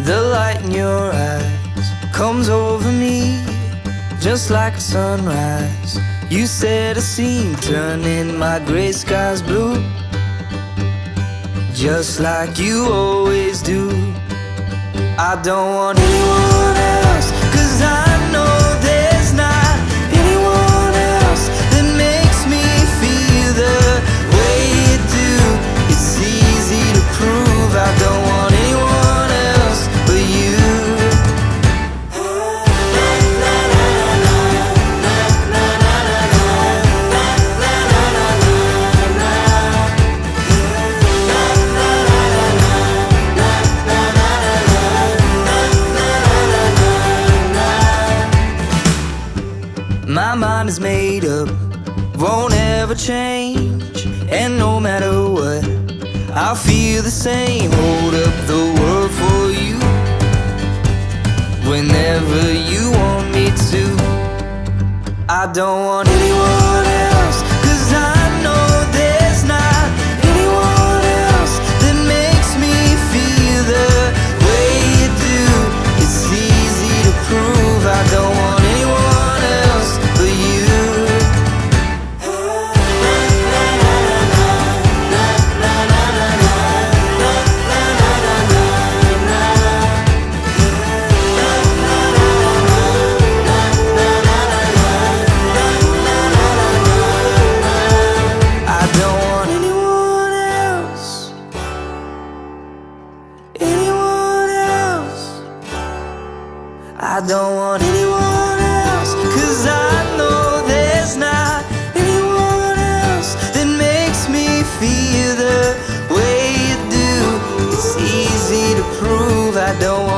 The light in your eyes comes over me just like a sunrise. You set a scene, turning my gray skies blue, just like you always do. I don't want anyone else, 'cause I know there's not anyone else that makes me feel the way you do. It's easy to prove I don't want anyone else but you. My mind is made up, won't ever change. And no matter what, I'll feel the same. Hold up the world for you whenever you want me to. I don't want anyone else, 'cause I know there's not anyone else that makes me feel the way you do. It's easy to prove I don't want anyone else but you. I don't want anyone else, anyone else. I don't want anyone else, 'cause I know there's not anyone else that makes me feel the way you do. It's easy to prove I don't want